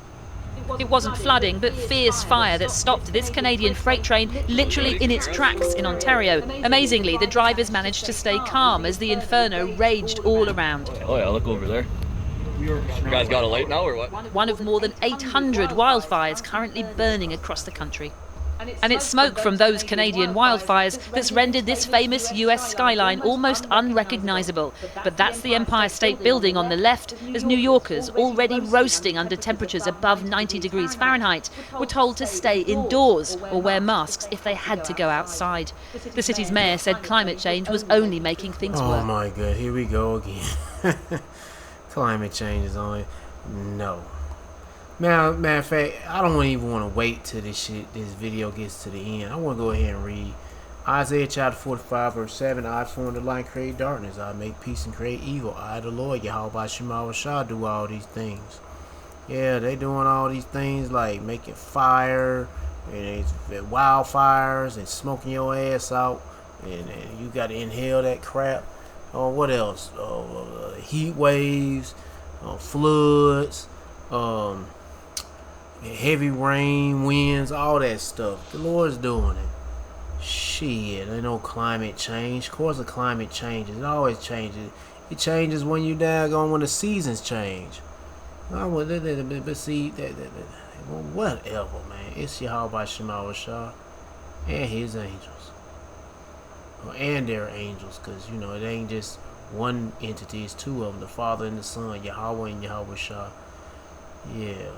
It wasn't flooding, but fierce fire that stopped this Canadian freight train literally in its tracks in Ontario. Amazingly, the drivers managed to stay calm as the inferno raged all around. Oh yeah, look over there. You guys got a light now or what? One of more than 800 wildfires currently burning across the country. And it's smoke from those Canadian wildfires that's rendered this famous US skyline almost unrecognizable. But that's the Empire State Building on the left, as New Yorkers, already roasting under temperatures above 90 degrees Fahrenheit, were told to stay indoors or wear masks if they had to go outside. The city's mayor said climate change was only making things worse. Oh my God, here we go again. Climate change is only... No. Matter of fact, I don't even want to wait till this video gets to the end. I want to go ahead and read Isaiah chapter 45 verse 7. I form the light, create darkness. I make peace and create evil. I, the Lord, Yahweh Shema Shah, do all these things. Yeah, they doing all these things like making fire and wildfires and smoking your ass out, and you got to inhale that crap. What else? Heat waves, floods, heavy rain, winds, all that stuff. The Lord's doing it. Shit, ain't no climate change. Of course the climate changes. It always changes. It changes when you daggone when the seasons change. But see, whatever, man. It's Yahweh Shema Shah and his angels. And their angels, because you know it ain't just one entity, it's 2 of them, the Father and the Son, Yahweh and Yahweh Shah. Yeah.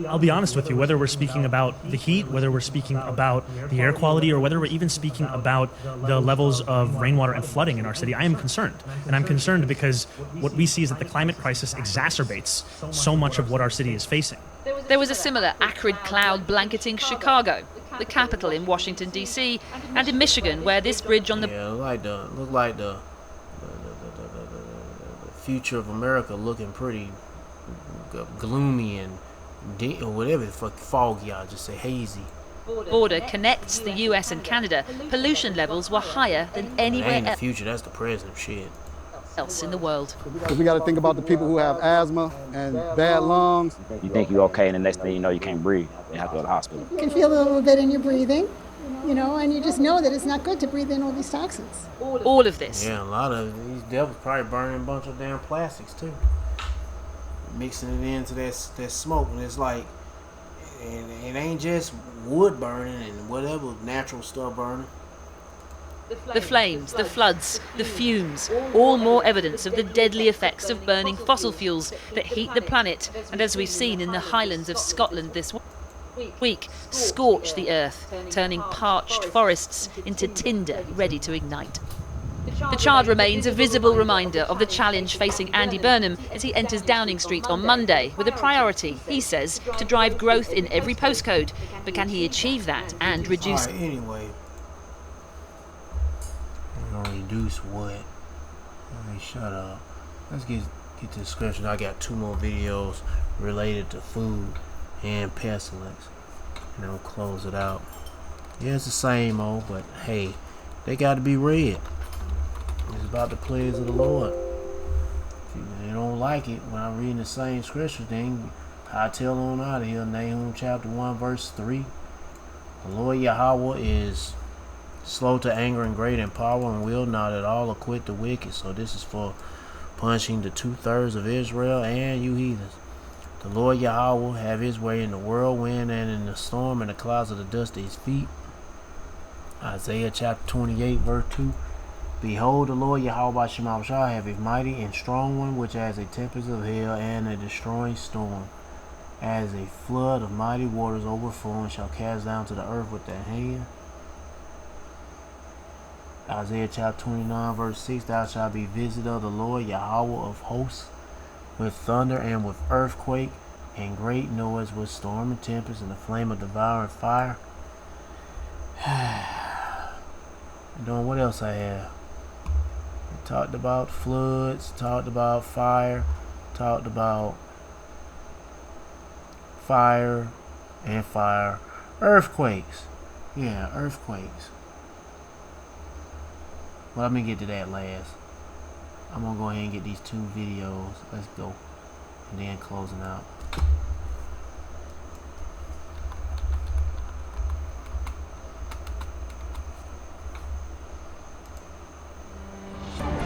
I'll be honest with you, whether we're speaking about the heat, whether we're speaking about the air quality, or whether we're even speaking about the levels of rainwater and flooding in our city, I am concerned. And I'm concerned because what we see is that the climate crisis exacerbates so much of what our city is facing. There was a similar acrid cloud blanketing Chicago, the capital in Washington, D.C., and in Michigan, where this bridge on the... Yeah, look like the future of America looking pretty gloomy and or whatever the fuck, foggy, I'll just say hazy. Border connects the US and Canada. Pollution levels were higher than anywhere ain't the future, that's the present shit. Else in the world. Because we got to think about the people who have asthma and bad lungs. You think you're okay, and the next thing you know, you can't breathe. You have to go to the hospital. You can feel a little bit in your breathing, you know, and you just know that it's not good to breathe in all these toxins. All of this. Yeah, a lot of these devils probably burning a bunch of damn plastics too. Mixing it into that smoke, and it's like it ain't just wood burning and whatever natural stuff burning. The flames, the floods, the fumes, all more evidence of the deadly effects of burning fossil fuels that heat the planet, and as we've seen in the Highlands of Scotland this week, scorch the earth, turning parched forests into tinder ready to ignite. The charred remains a visible reminder of the challenge facing Andy Burnham as he enters Downing Street on Monday, with a priority, he says, to drive growth in every postcode. But can he achieve that and reduce... All right, anyway. Reduce what? All right, shut up. Let's get hit the description. I got 2 more videos related to food and pestilence, and I'll close it out. Yeah, it's the same old, but hey, they got to be read. It's about the plays of the Lord. If you don't like it when I'm reading the same scripture thing, I tell on out of here. Nahum chapter 1 verse 3. The Lord Yahweh is slow to anger and great in power, and will not at all acquit the wicked. So this is for punishing the 2/3 of Israel and you heathens. The Lord Yahweh will have his way in the whirlwind and in the storm and the clouds of the dust of his feet. Isaiah chapter 28 verse 2. Behold, the Lord Yahweh Shema shall have a mighty and strong one, which has a tempest of hell and a destroying storm, as a flood of mighty waters overflowing, shall cast down to the earth with their hand. Isaiah chapter 29 verse 6. Thou shalt be visited of the Lord Yahweh of hosts, with thunder and with earthquake and great noise, with storm and tempest and the flame of devouring fire. And then what else I have? We talked about floods, talked about fire, talked about fire and fire. Earthquakes. Yeah, earthquakes. Well, let me get to that last. I'm gonna go ahead and get these 2 videos. Let's go. And then closing out.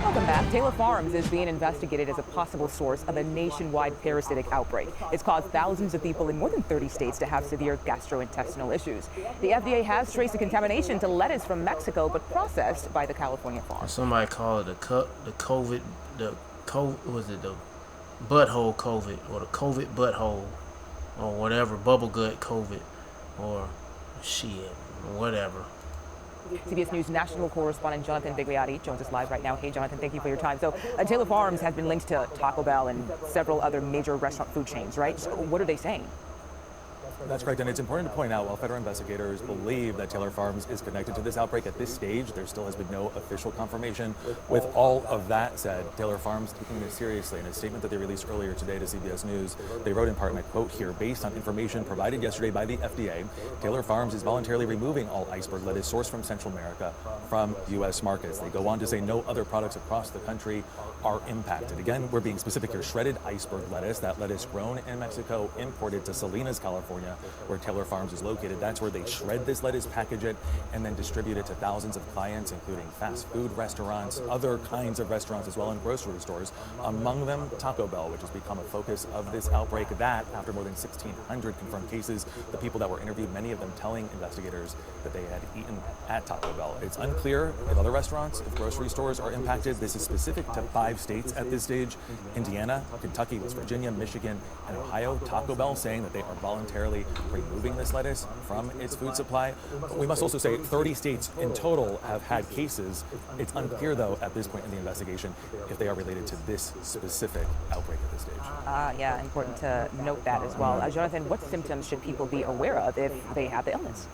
Welcome back. Taylor Farms is being investigated as a possible source of a nationwide parasitic outbreak. It's caused thousands of people in more than 30 states to have severe gastrointestinal issues. The FDA has traced the contamination to lettuce from Mexico, but processed by the California farm. Somebody call it the butthole COVID, or the COVID butthole, or whatever, bubble gut COVID, or shit, whatever. CBS News national correspondent Jonathan Vigliotti joins us live right now. Hey, Jonathan, thank you for your time. So, Taylor Farms has been linked to Taco Bell and several other major restaurant food chains, right? So what are they saying? That's correct, and it's important to point out, while federal investigators believe that Taylor Farms is connected to this outbreak at this stage, there still has been no official confirmation. With all of that said, Taylor Farms taking this seriously. In a statement that they released earlier today to CBS News, they wrote in part, and I quote here, based on information provided yesterday by the FDA, Taylor Farms is voluntarily removing all iceberg lettuce sourced from Central America from U.S. markets. They go on to say no other products across the country are impacted. Again, we're being specific here, shredded iceberg lettuce, that lettuce grown in Mexico, imported to Salinas, California, where Taylor Farms is located. That's where they shred this lettuce, package it, and then distribute it to thousands of clients, including fast food restaurants, other kinds of restaurants as well, and grocery stores. Among them, Taco Bell, which has become a focus of this outbreak. That, after more than 1,600 confirmed cases, the people that were interviewed, many of them telling investigators that they had eaten at Taco Bell. It's unclear if other restaurants, if grocery stores are impacted. This is specific to 5 states at this stage: Indiana, Kentucky, West Virginia, Michigan, and Ohio. Taco Bell saying that they are voluntarily removing this lettuce from its food supply. We must also say 30 states in total have had cases. It's unclear, though, at this point in the investigation, if they are related to this specific outbreak at this stage. Yeah, important to note that as well. Jonathan, what symptoms should people be aware of if they have the illness?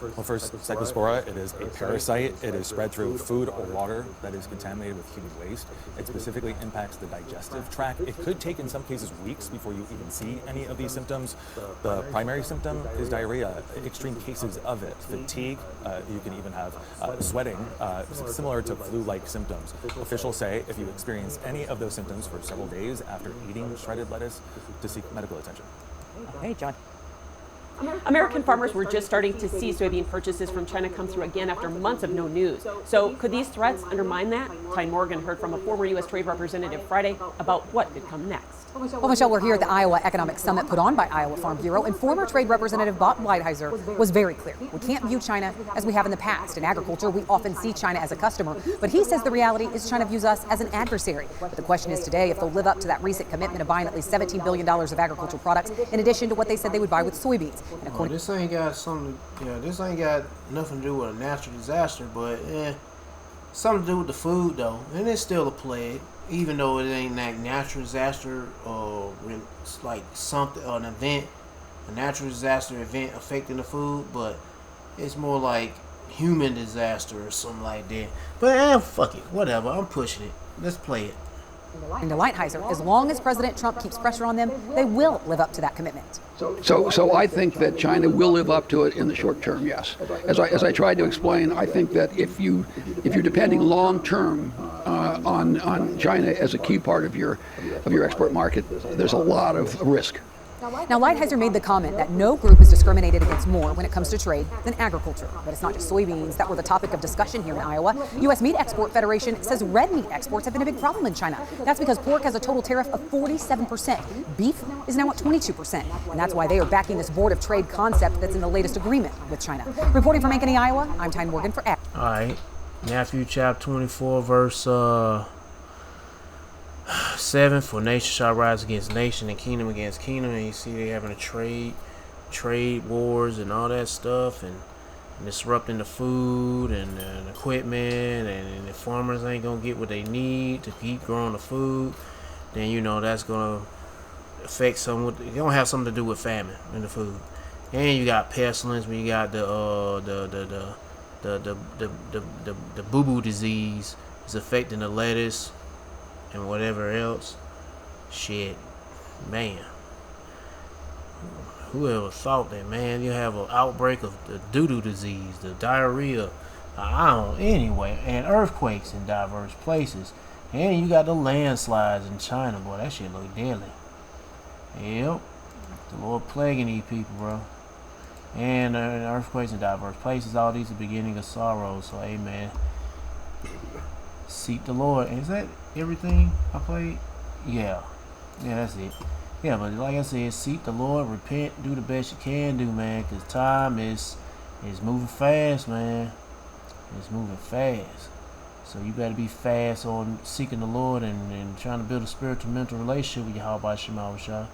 Well, first, Cyclospora, it is a parasite. It is spread through food or water that is contaminated with human waste. It specifically impacts the digestive tract. It could take, in some cases, weeks before you even see any of these symptoms. The primary symptom is diarrhea, extreme cases of it, fatigue. You can even have sweating, similar to flu-like symptoms. Officials say if you experience any of those symptoms for several days after eating shredded lettuce, to seek medical attention. Okay, John. American farmers were just starting to see soybean purchases from China come through again after months of no news. So could these threats undermine that? Tyne Morgan heard from a former U.S. Trade Representative Friday about what could come next. Well, Michelle, we're here at the Iowa Economic Summit put on by Iowa Farm Bureau, and former Trade Representative Bob Lighthizer was very clear. We can't view China as we have in the past. In agriculture, we often see China as a customer, but he says the reality is China views us as an adversary. But the question is today if they'll live up to that recent commitment of buying at least $17 billion of agricultural products, in addition to what they said they would buy with soybeans. And this ain't got this ain't got nothing to do with a natural disaster, but something to do with the food though, and it's still a plague. Even though it ain't like natural disaster or it's like something, an event, a natural disaster event affecting the food, but it's more like human disaster or something like that. But fuck it, whatever. I'm pushing it. Let's play it. And to Lighthizer, as long as President Trump keeps pressure on them, they will live up to that commitment. So I think that China will live up to it in the short term, yes. As I tried to explain, I think that if you're depending long term on China as a key part of your export market, there's a lot of risk. Now, Lighthizer made the comment that no group is discriminated against more when it comes to trade than agriculture. But it's not just soybeans that were the topic of discussion here in Iowa. U.S. Meat Export Federation says red meat exports have been a big problem in China. That's because pork has a total tariff of 47%. Beef is now at 22%. And that's why they are backing this Board of Trade concept that's in the latest agreement with China. Reporting from Ankeny, Iowa, I'm Tyne Morgan for Ag. All right. Matthew chapter 24, verse 7, for nation shall rise against nation and kingdom against kingdom. And you see they having a trade wars and all that stuff, and disrupting the food and equipment, and the farmers ain't gonna get what they need to keep growing the food. Then you know that's gonna affect it's gonna have something to do with famine in the food. And you got pestilence when you got the boo-boo disease is affecting the lettuce and whatever else. Shit, man, whoever thought that, man, you have an outbreak of the doo-doo disease, the diarrhea, anyway, and earthquakes in diverse places. And you got the landslides in China, boy, that shit look deadly. Yep, the Lord plaguing these people, bro. And earthquakes in diverse places, all these are the beginning of sorrow. So amen. Seek the Lord. Is that everything I played? Yeah, that's it. Yeah, but like I said, seek the Lord, repent, do the best you can do, man, because time is moving fast, man. It's moving fast. So you better be fast on seeking the Lord and trying to build a spiritual mental relationship with Yahweh Shemawashah.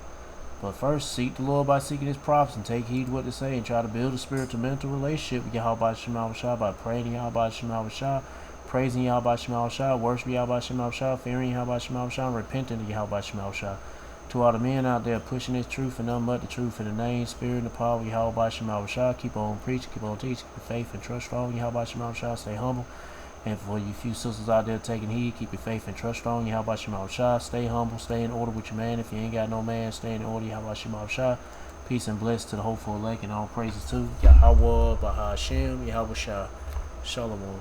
But first, seek the Lord by seeking his prophets and take heed what they say, and try to build a spiritual mental relationship with Yahweh Shemawashah by praying Yahweh Shemawashah, praising Yahweh Shemawashah, worshiping Yahweh Shemawashah, fearing Yahweh Shemawashah, and repenting of Yahweh Shemawashah. To all the men out there pushing this truth and nothing but the truth in the name, spirit, and the power of Yahweh Shemawashah, keep on preaching, keep on teaching, keep faith and trust strong. Yahweh Shemawashah, stay humble. And for you few sisters out there taking heed, keep your faith and trust strong. Yahweh Shemawashah, stay humble, stay in order with your man. If you ain't got no man, stay in order. Yahweh Shemawashah. Peace and bless to the hopeful elect, and all praises to Yahweh Bahashem, Yahweh Shah. Shalom.